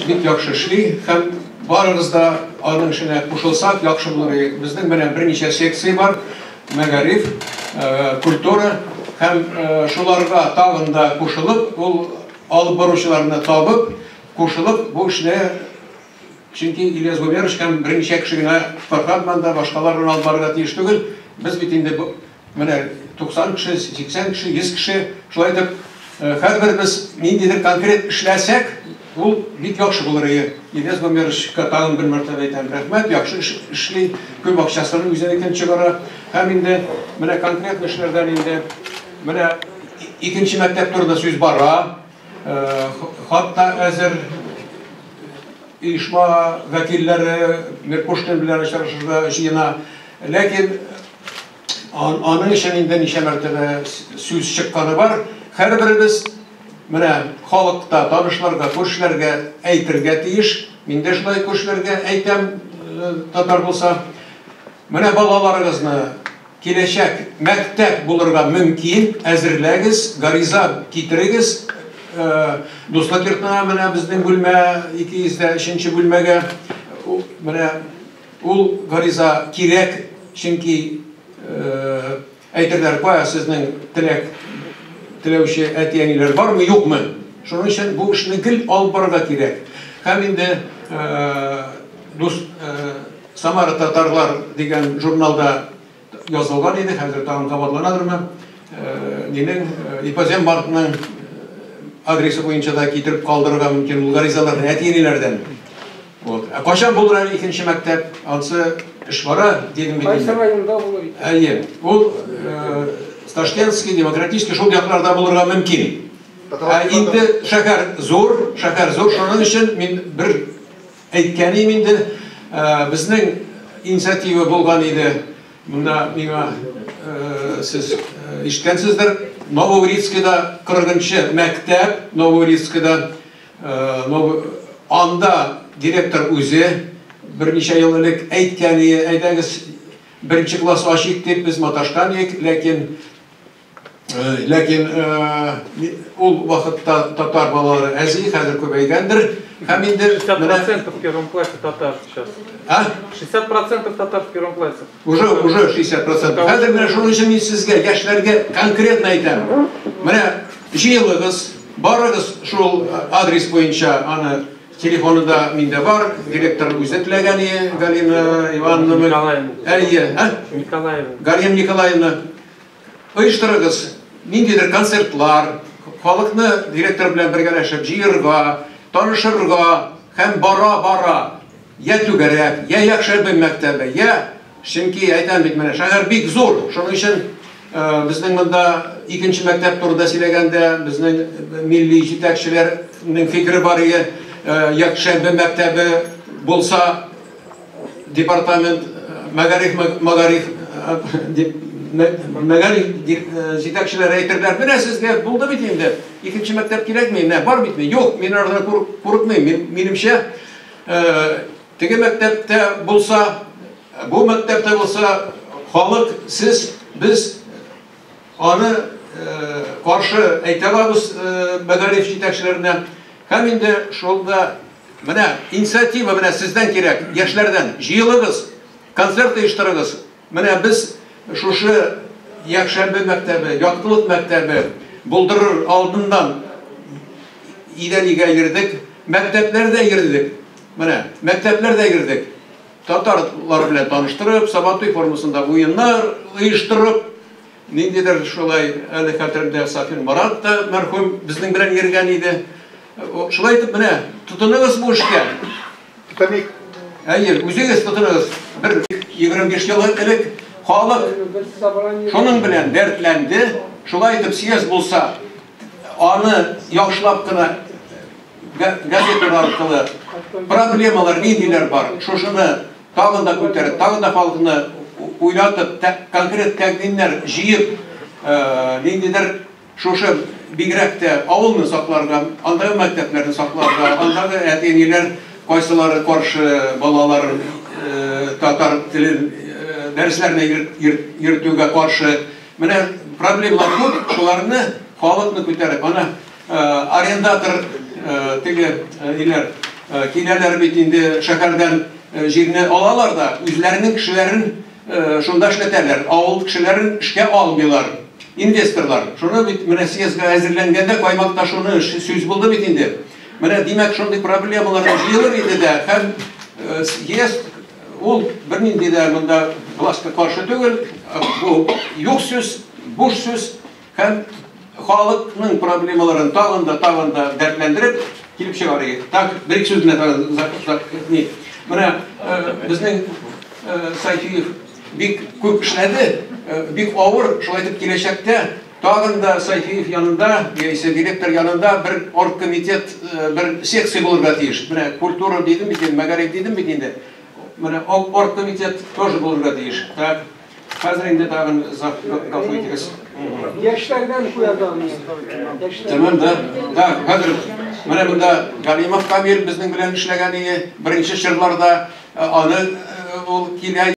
бик яхшы эшли һәм барыгыз да аның эшенә кушылсак яхшы булыр. Безнең менә берничә секция бар. Мәгариф, культура һәм шуларга тагын да кушылып, ул алып баручыларны табып, кушылып бу эшне чөнки Ильяс Гумерович һәм берничә кеше генә Фәрхат да башкаларны алып барырга тиеш түгел. Без бит инде менә 90 кеше, 80 кеше, 100 кеше шулай дип һәрберебез ниндидер конкрет эшләсәк, ул бик яхшы булыр. Ильяс Гумеровичка тагын бер мәртәбә әйтәм рәхмәт, яхшы эшли, күп акчасын үзенекен чыгара. Һәм инде менә конкрет эшләрдән инде менә икенче мәктәп турында сүз бара. Хатта әзер оешма вәкилләре Меркушкин белән очрашырга җыена. Ләкин аның өчен инде ничә мәртәбә сүз чыкканы бар. Һәрберебез менә халыкта, танышларга, күршеләргә әйтергә тиеш. Мин дә шулай күршеләргә әйтәм, татар булса. Менә балаларыгызны киләчәк мәктәп булырга мөмкин, әзерләгез, гариза китерегез. Дуслык йортына менә безнең бүлмә 203 бүлмәгә менә ул гариза кирәк, чөнки әйтерләр кая сезнең теләүче әти-әниләр бармы, юкмы? Шуның өчен бу эшне гел алып барырга кирәк. Һәм инде Самара татарлар дигән журналда язылган иде, хәзер тагын кабатланадырмы? Минең Ипазем банкның адресы буенча да китереп калдырырга мөмкин ул гаризаларны әти-әниләрдән. Качан булыр әле икенче мәктәп? Ансы эш бара, дидем бит. Кайсы районда булыр? Әйе, ул Ташкентский, демократический шул якларда булырга мөмкин. Инде шәһәр зур, шуның өчен мин бер әйткәнем инде безнең инициатива булган иде. Монда миңа сез ишеткәнсездер, Новоурицкида 40-нчы мәктәп, Новоурицкида анда директор үзе берничә ел элек әйткәне, әйдәгез беренче класс ачык дип без маташкан идек, ләкин ул вакытта татар балалары әзи, хәзер күбәйгәндер. Һәм инде 60% в первом классе татар сейчас. 60% татар в первом классе. Уже 60%. Хәзер менә шуның өчен мин сезгә, яшьләргә конкретно әйтәм. Менә җыелыгыз, барыгыз шул адрес буенча, аны телефонында миндә бар, директор үзе теләгәне, Галина Ивановна Николаевна. Николаевна. Галина Николаевна. Оештырыгыз, ниндидер концертлар, халыкны директор белән бергәләшеп җыерга, танышырга һәм бара, я түгәрәк, я яхшы мәктәбе, я чөнки әйтәм бит менә шәһәр бик зур. Шуның өчен безнең монда икенче мәктәп турында сөйләгәндә безнең милли җитәкчеләрнең фикере бар иде. Яхшы мәктәбе булса департамент мәгариф җитәкчеләре әйтерләр, менә сезгә булды бит инде, икенче мәктәп кирәкми, бар битме? Юк, мин арада курыкмыйм. Минемчә, теге мәктәптә булса, бу мәктәптә булса, халык, сез, без аны каршы әйтә алабыз мәгариф җитәкчеләренә. Һәм инде шулда менә инициатива менә сездән кирәк, яшьләрдән җыелыгыз, концерт оештырыгыз. Менә без шушы яхшәмбе мәктәбе, яктылык мәктәбе булдырыр алдындан идәнигә йөрдек, мәктәпләрдә йөрдек. Менә мәктәпләрдә йөрдек. Татарлар белән таныштырып, Сабантуй формасында уеннар оештырып, ниндидер шулай әле хәтеремдә Сафин Марат та мәрхүм безнең белән йөргән иде. Шулай итеп менә тотыныгыз бу эшкә. Тотынык. Әйе, үзегез тотыныгыз. Бер 25 ел элек халык шуның белән дәртләнде. Шулай итеп съезд булса, аны яхшылап кына газеталар аркылы проблемалар ниндиләр бар. Шушыны тагын да күтәреп, тагын да халыкны уйлатып, конкрет тәкъдимнәр җыеп, ниндидер шушы бигрәк тә авылны сакларга, андагы мәктәпләрне сакларга, андагы әти-әниләр кайсылары каршы балаларын татар телен дәресләренә йөртүгә каршы. Менә проблемалар күп, шуларны халыкны күтәреп, ана арендатор теге иләр Kilerler bit indi şekerden jirini alalar da üzlerinin kişilerin şunda işleterler. Avul kişilerin işe almıyorlar. İnvestorlar. Şunu bit münasiyesine hazırlanganda koymakta şunu söz buldu bit indi. Mene demek şunday problemaların jıyılır idi de hem есть ул бернинди дә монда властька каршы түгел, бу юк сүз, буш сүз һәм халыкның проблемаларын тагын да дәртләндереп килеп чыгарый. Так, бер сүз белән ни. Менә безнең Сайфиев бик күп эшләде, бик авыр, шулай итеп киләчәктә тагын да Сайфиев янында, яисә директор янында бер оргкомитет, бер секция булырга тиеш. Менә культура дидем бит, мәгариф дидем бит инде. Менә оргкомитет тоже булырга тиеш. Так, хәзер инде тагын гафу итегез. Яшьләрдән куярдагыз. Tamam da. Так, хәзер менә монда Галимов Камил безнең белән эшләгән иде. Беренче чорларда аны ул килә